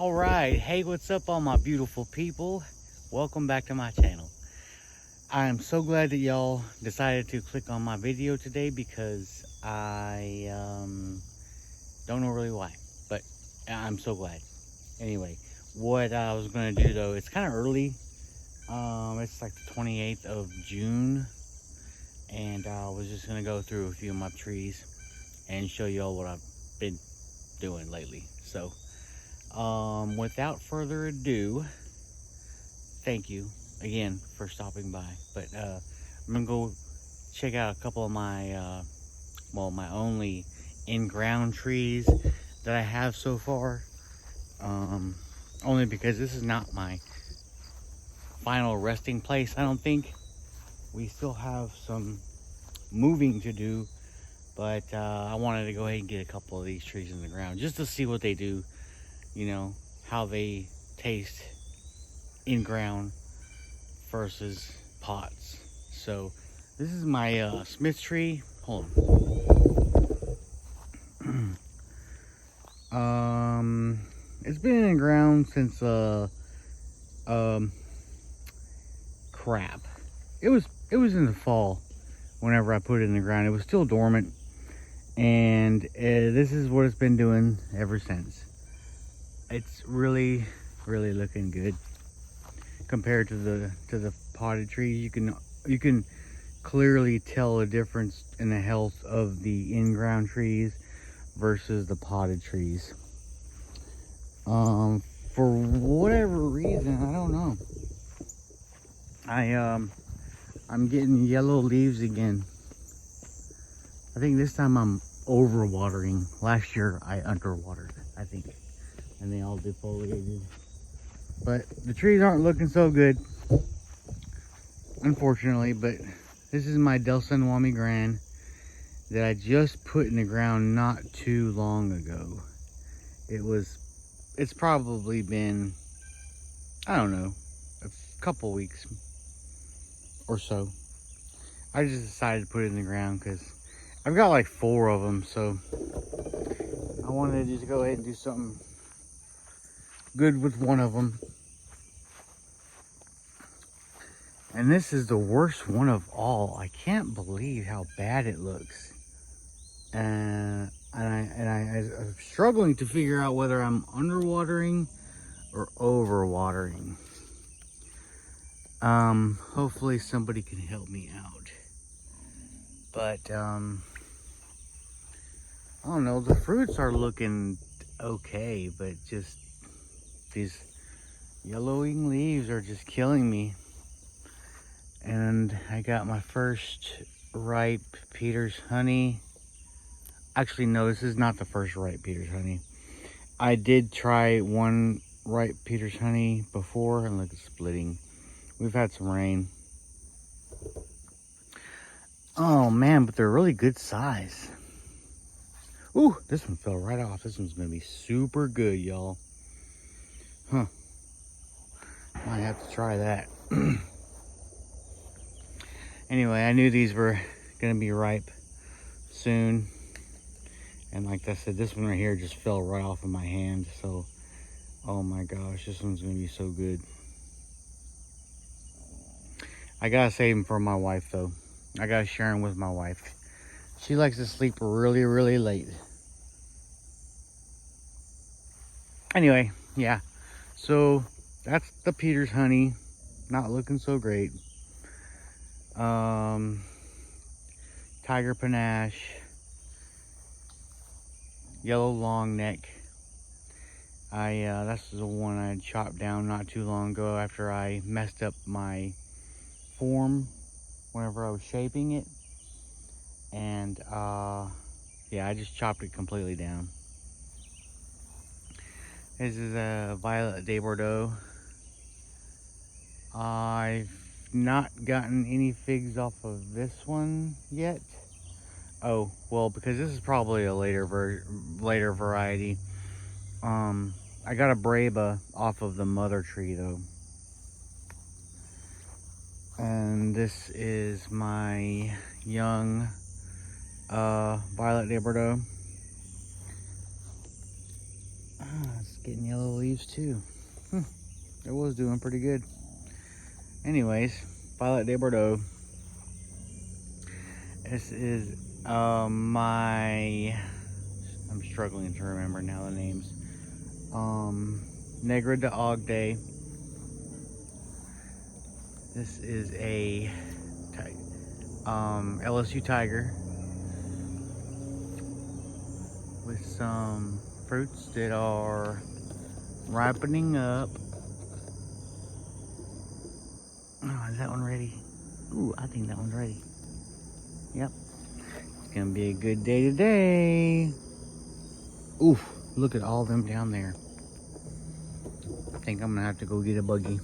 All right, hey, what's up, all my beautiful people? Welcome back to my channel. I am so glad that y'all decided to click on my video today because I don't know really why, but I'm so glad. Anyway, what I was gonna do though, it's kind of early. It's like the 28th of June, and I was just gonna go through a few of my trees and show y'all what I've been doing lately. So, without further ado, thank you again for stopping by. But I'm gonna go check out a couple of my my only in-ground trees that I have so far. Only because this is not my final resting place. I don't think we still have some moving to do, but I wanted to go ahead and get a couple of these trees in the ground just to see what they do, you know, how they taste in ground versus pots. So this is my Smith tree. Hold on. It's been in the ground since um crap. It was in the fall whenever I put it in the ground. It was still dormant, and this is what it's been doing ever since. It's really looking good compared to the potted trees. You can clearly tell a difference in the health of the in-ground trees versus the potted trees. For whatever reason, I don't know, I'm getting yellow leaves again. I think this time I'm overwatering. Last year I underwatered, I think, and they all defoliated. But the trees aren't looking so good, unfortunately. But this is my Delson Grand that I just put in the ground not too long ago. It's probably been, I don't know, a couple weeks or so. I just decided to put it in the ground because I've got like 4 of them, so I wanted to just go ahead and do something good with one of them. And this is the worst one of all. I can't believe how bad it looks. I'm struggling to figure out whether I'm underwatering or overwatering. Hopefully somebody can help me out. But I don't know, the fruits are looking okay, but just these yellowing leaves are just killing me. And I got my first ripe Peter's honey. Actually, no, this is not the first ripe Peter's honey. I did try one ripe Peter's honey before, and look, it's splitting. We've had some rain. Oh man, but they're really good size. Ooh, this one fell right off. This one's gonna be super good, y'all. Huh. Might have to try that. Anyway, I knew these were gonna be ripe soon. And like I said, this one right here just fell right off of my hand. So, oh my gosh, this one's gonna be so good. I gotta save them for my wife though. I gotta share them with my wife. She likes to sleep really late. Anyway, yeah. So that's the Peter's honey. Not looking so great. Tiger panache, yellow long neck. That's the one I chopped down not too long ago after I messed up my form whenever I was shaping it. And yeah, I just chopped it completely down. This is a Violet de Bordeaux. I've not gotten any figs off of this one yet. Oh, well, because this is probably a later variety. I got a Breba off of the mother tree though. And this is my young Violet de Bordeaux. It's getting yellow leaves too. It was doing pretty good. Anyways, Violet de Bordeaux. This is my, I'm struggling to remember now the names. Negra de Agde. This is a LSU Tiger with some fruits that are ripening up. Oh, is that one ready? Ooh, I think that one's ready. Yep. It's gonna be a good day today. Oof, look at all of them down there. I think I'm gonna have to go get a buggy.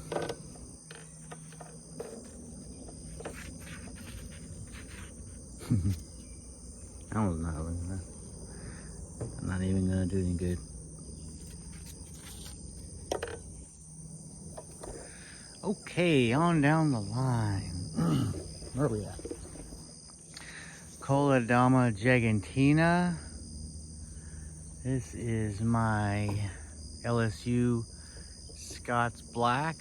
I was not looking at that. I'm not even gonna do any good. Okay, on down the line. Where are we at? Coladama gigantina. This is my LSU Scots Black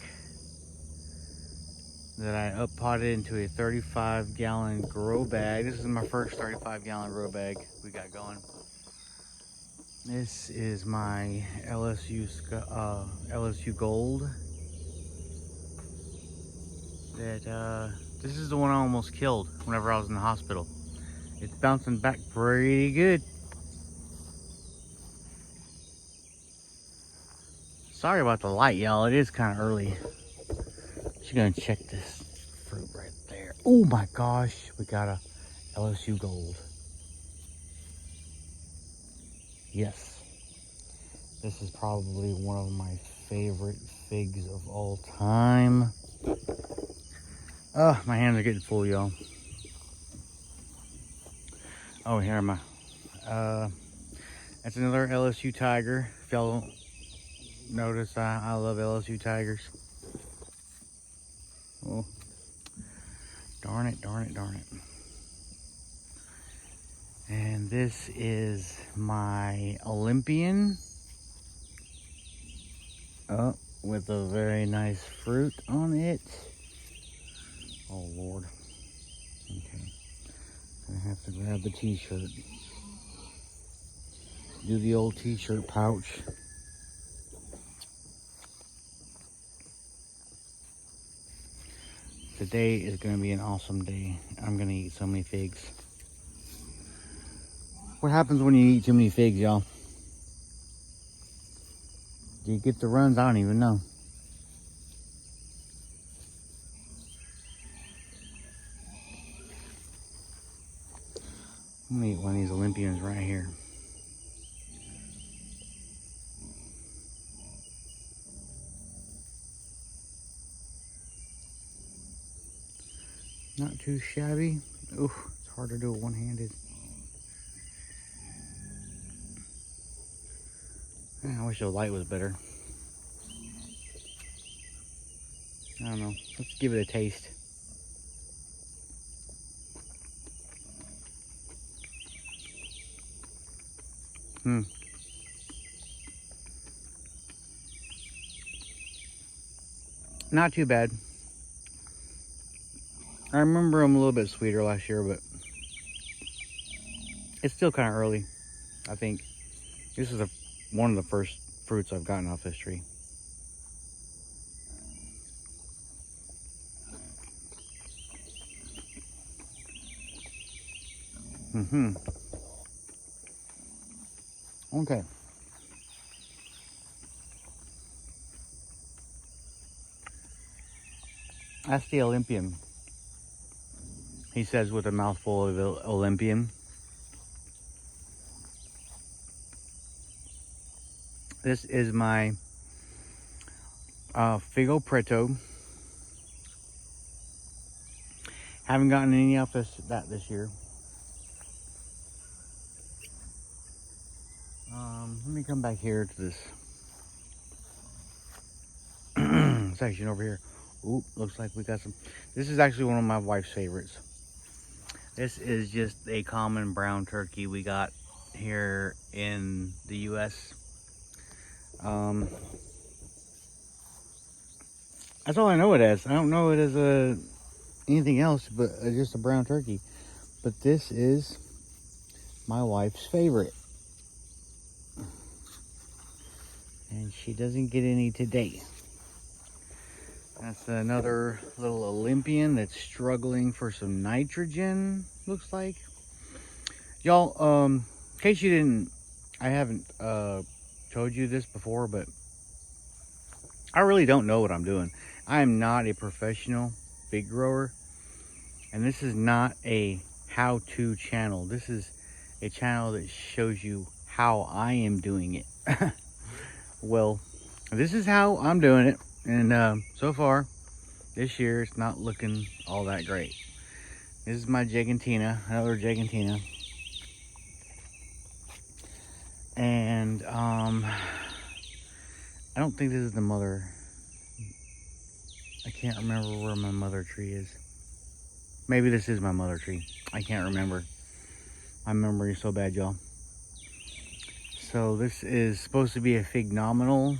that I up potted into a 35-gallon grow bag. This is my first 35-gallon grow bag we got going. This is my LSU Gold. This is the one I almost killed whenever I was in the hospital. It's bouncing back pretty good. Sorry about the light, y'all. It is kind of early. Just gonna check this fruit right there. Oh my gosh, we got a LSU Gold. Yes. This is probably one of my favorite figs of all time. Oh, my hands are getting full, y'all. Oh, here am I. That's another LSU Tiger. If y'all don't notice, I love LSU Tigers. Oh, darn it, darn it, darn it. And this is my Olympian. Oh, with a very nice fruit on it. Oh, Lord. Okay. I have to grab the t-shirt. Do the old t-shirt pouch. Today is going to be an awesome day. I'm going to eat so many figs. What happens when you eat too many figs, y'all? Do you get the runs? I don't even know. I'm going to eat one of these Olympians right here. Not too shabby. Ooh, it's hard to do it one-handed. I wish the light was better. I don't know. Let's give it a taste. Not too bad. I remember them a little bit sweeter last year, but it's still kind of early, I think. This is one of the first fruits I've gotten off this tree. Okay. That's the Olympian. He says with a mouthful of Olympian. This is my Figo Preto. Haven't gotten any off that this year. Let me come back here to this section over here. Oop, looks like we got some. This is actually one of my wife's favorites. This is just a common brown turkey we got here in the U.S. That's all I know it as. I don't know it as anything else but just a brown turkey. But this is my wife's favorite. And she doesn't get any today. That's another little Olympian that's struggling for some nitrogen, looks like. Y'all, in case you didn't, I haven't told you this before, but I really don't know what I'm doing. I am not a professional fig grower, and this is not a how-to channel. This is a channel that shows you how I am doing it. Well, this is how I'm doing it, and so far this year it's not looking all that great. This is my Gigantina, another Gigantina, and I don't think this is the mother. I can't remember where my mother tree is. Maybe this is my mother tree. I can't remember. My memory is so bad, y'all. So this is supposed to be a Fignominal,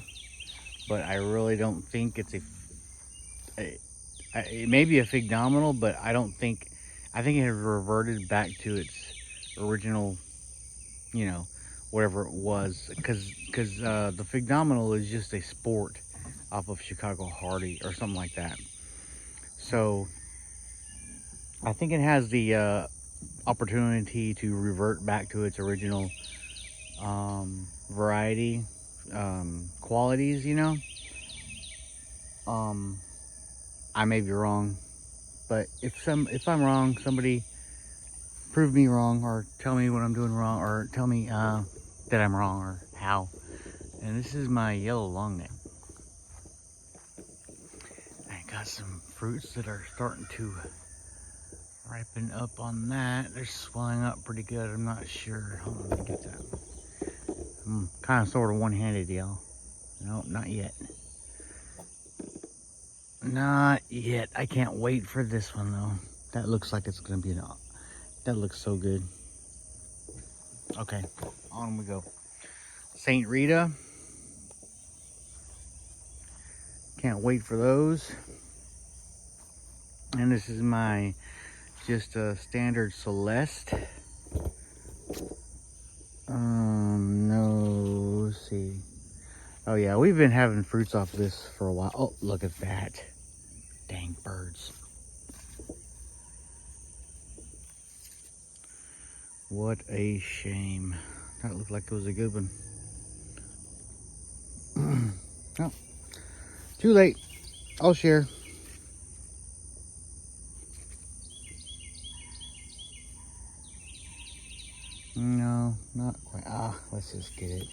but I really don't think it's it may be a Fignominal, but I think it has reverted back to its original, you know, whatever it was, because the Fignominal is just a sport off of Chicago Hardy or something like that. So I think it has the opportunity to revert back to its original variety qualities, you know. I may be wrong, but if I'm wrong, somebody prove me wrong, or tell me what I'm doing wrong, or tell me that I'm wrong, or how. And this is my yellow longneck. I got some fruits that are starting to ripen up on that. They're swelling up pretty good. I'm not sure. Hold on, let me get that. I'm kind of sort of one-handed, y'all. No, not yet. Not yet. I can't wait for this one, though. That looks like it's going to be that looks so good. Okay, on we go. St. Rita. Can't wait for those. And this is my just a standard Celeste. No, let's see. Oh yeah, we've been having fruits off this for a while. Oh, look at that. Dang birds. What a shame. That looked like it was a good one. Oh, too late. I'll share. No, not quite. Ah, let's just get it.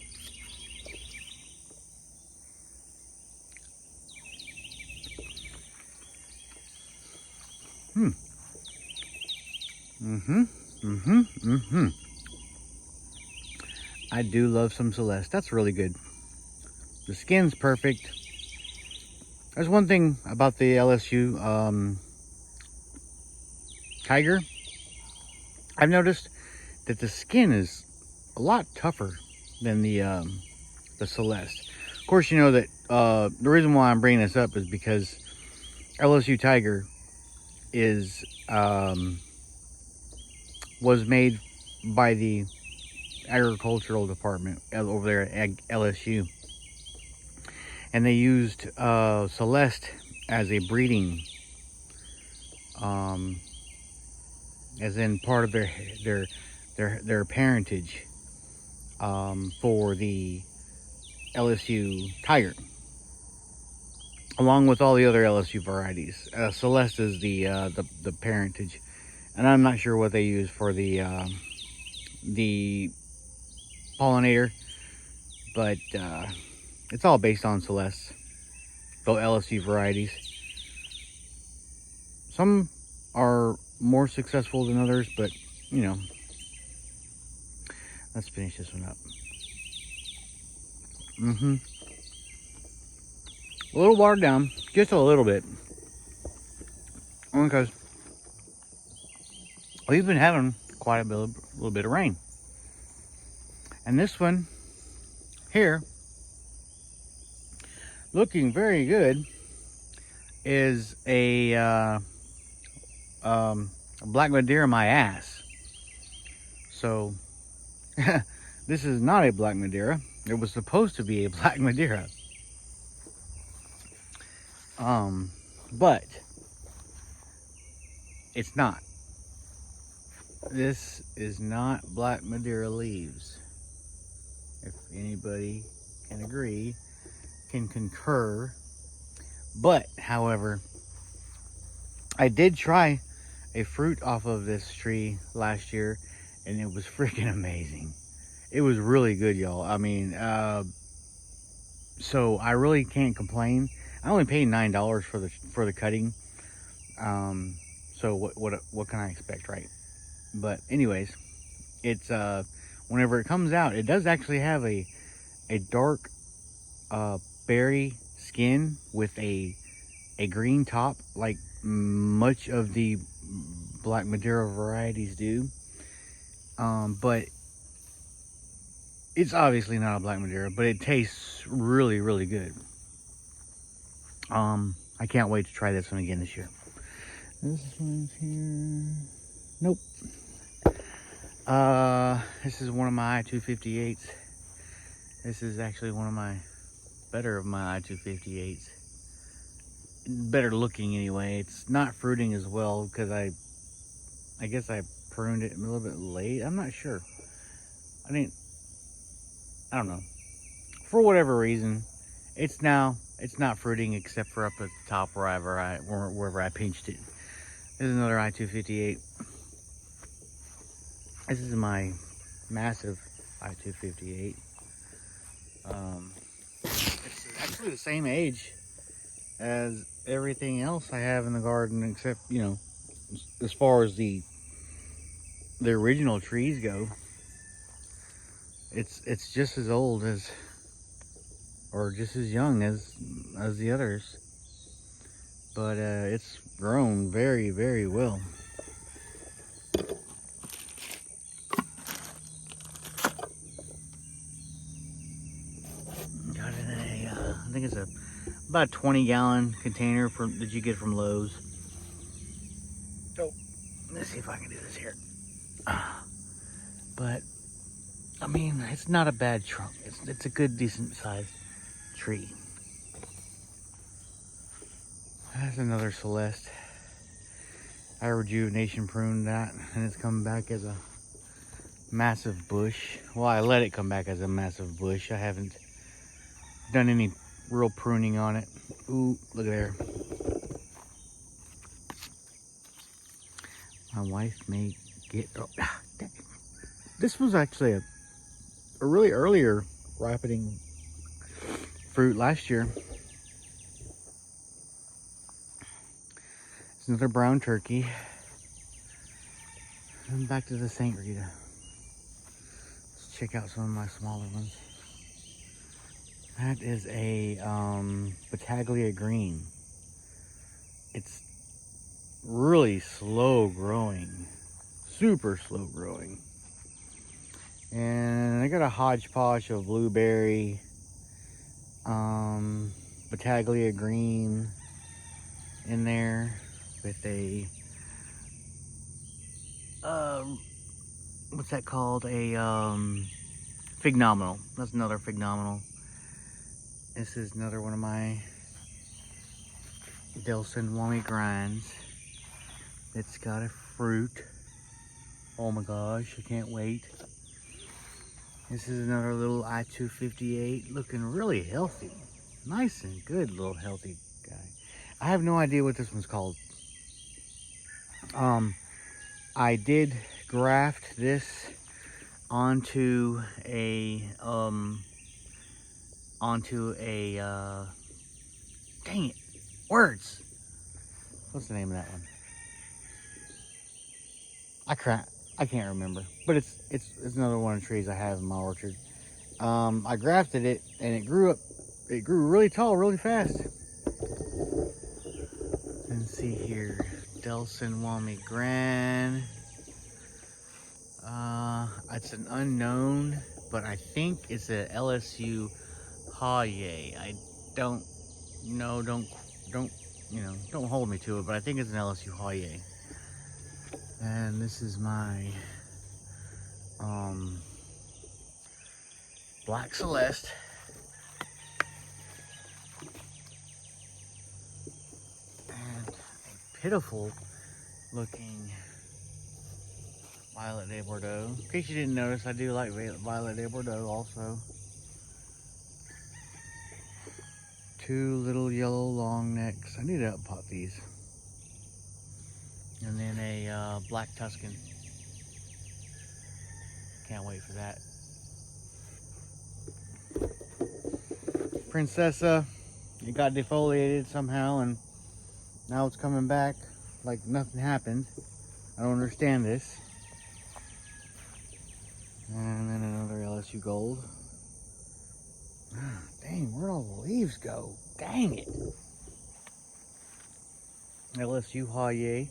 I do love some Celeste. That's really good. The skin's perfect. There's one thing about the LSU Tiger. I've noticed that the skin is a lot tougher than the Celeste. Of course, you know that the reason why I'm bringing this up is because LSU Tiger is was made by the agricultural department over there at LSU, and they used Celeste as a breeding, as in part of their parentage for the LSU Tiger, along with all the other LSU varieties. Celeste is the parentage, and I'm not sure what they use for the pollinator, but it's all based on Celeste, the LSU varieties. Some are more successful than others, but you know, let's finish this one up. A little watered down, just a little bit, because we've been having quite a little bit of rain. And this one here looking very good is a Black Madeira my ass. So this is not a Black Madeira. It was supposed to be a Black Madeira. But it's not. This is not Black Madeira leaves. If anybody can agree, can concur. But, however, I did try a fruit off of this tree last year, and it was freaking amazing. It was really good, y'all. I mean, so I really can't complain. I only paid $9 for the cutting. So what can I expect, right? But anyways, it's whenever it comes out, it does actually have a dark berry skin with a green top, like much of the Black Madeira varieties do. But it's obviously not a Black Madeira, but it tastes really, really good. I can't wait to try this one again this year. This one's here. Nope. This is one of my I-258s. This is actually one of my better of my I-258s. Better looking anyway. It's not fruiting as well because I guess I pruned it a little bit late. I'm not sure. I don't know. For whatever reason, it's not fruiting except for up at the top wherever I pinched it. This is another I-258. This is my massive I-258. It's actually the same age as everything else I have in the garden, except, you know, as far as the original trees go. It's just as old as, or just as young as the others, but it's grown very, very well. Got it in I think it's about a 20-gallon container that you get from Lowe's. So let's see if I can do this here. But I mean, it's not a bad trunk. It's a good, decent sized tree. That's another Celeste. I rejuvenation pruned that, and it's come back as a massive bush. Well, I let it come back as a massive bush. I haven't done any real pruning on it. Ooh, look at there. My wife may get... Oh, this was actually a really earlier ripening fruit last year. It's another brown turkey. And back to the St. Rita. Let's check out some of my smaller ones. That is a Battaglia Green. It's really slow growing. Super slow growing. And I got a hodgepodge of blueberry, Battaglia Green in there with a, what's that called? A Phenomenal. That's another Phenomenal. This is another one of my Delson Wami grinds. It's got a fruit. Oh my gosh, I can't wait. This is another little I-258, looking really healthy. Nice and good little healthy guy. I have no idea what this one's called. I did graft this onto a dang it, words. What's the name of that one? I can't remember, but it's another one of the trees I have in my orchard. I grafted it and it grew really tall, really fast. Let's see here, Delson Wami Grand. It's an unknown, but I think it's a LSU Haye. I don't no, don't, don't hold me to it, but I think it's an LSU Hawaiian. And this is my Black Celeste. And a pitiful looking Violet de Bordeaux. In case you didn't notice, I do like Violet de Bordeaux also. Two little yellow long necks. I need to up-pot these. And then a black Tuscan. Can't wait for that. Princessa, it got defoliated somehow and now it's coming back like nothing happened. I don't understand this. And then another LSU Gold. Dang, where'd all the leaves go? Dang it. LSU Hawaiian.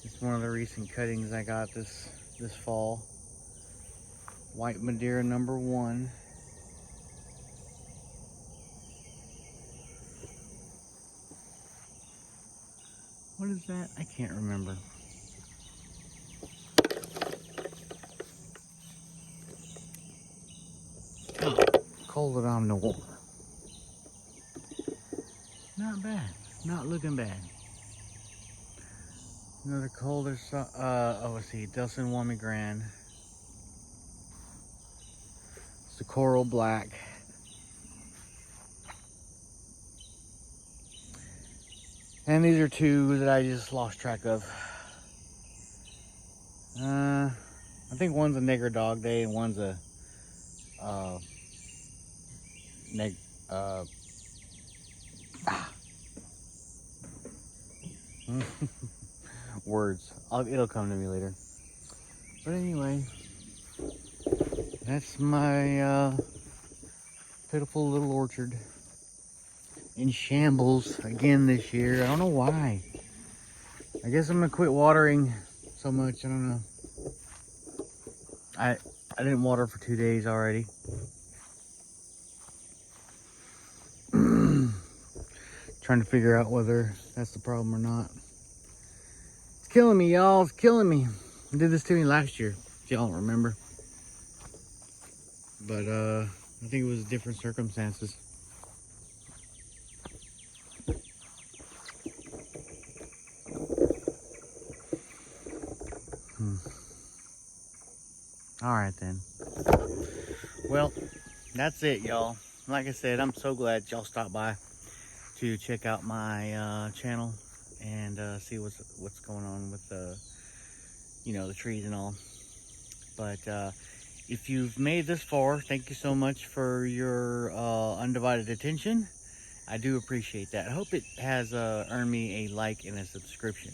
It's one of the recent cuttings I got this fall. White Madeira #1. What is that? I can't remember. Oh, Coledom Noir. Not bad. Not looking bad. Another colder, let's see, Delson Wami Grand. It's the Coral Black. And these are two that I just lost track of. I think one's a Nigger Dog Day and one's a words. It'll come to me later. But anyway, that's my pitiful little orchard in shambles again this year. I don't know why. I guess I'm gonna quit watering so much. I don't know. I didn't water for 2 days already. Trying to figure out whether that's the problem or not. It's killing me, y'all. It's killing me. It did this to me last year, if y'all remember. But I think it was different circumstances. All right then. Well, that's it, y'all. Like I said, I'm so glad y'all stopped by to check out my channel and see what's going on with the trees and all. But if you've made this far, thank you so much for your undivided attention. I do appreciate that. I hope it has earned me a like and a subscription.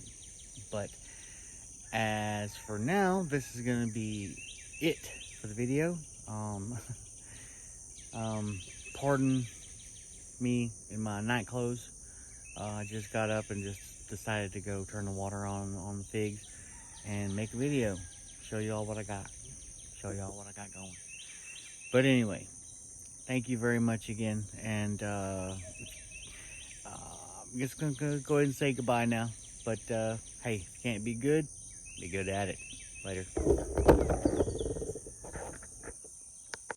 But as for now, this is gonna be it for the video. Pardon me in my night clothes. I just got up and just decided to go turn the water on the figs and make a video, show y'all what I got, going. But anyway, thank you very much again, and I'm just gonna go ahead and say goodbye now. But hey, can't be good at it. Later.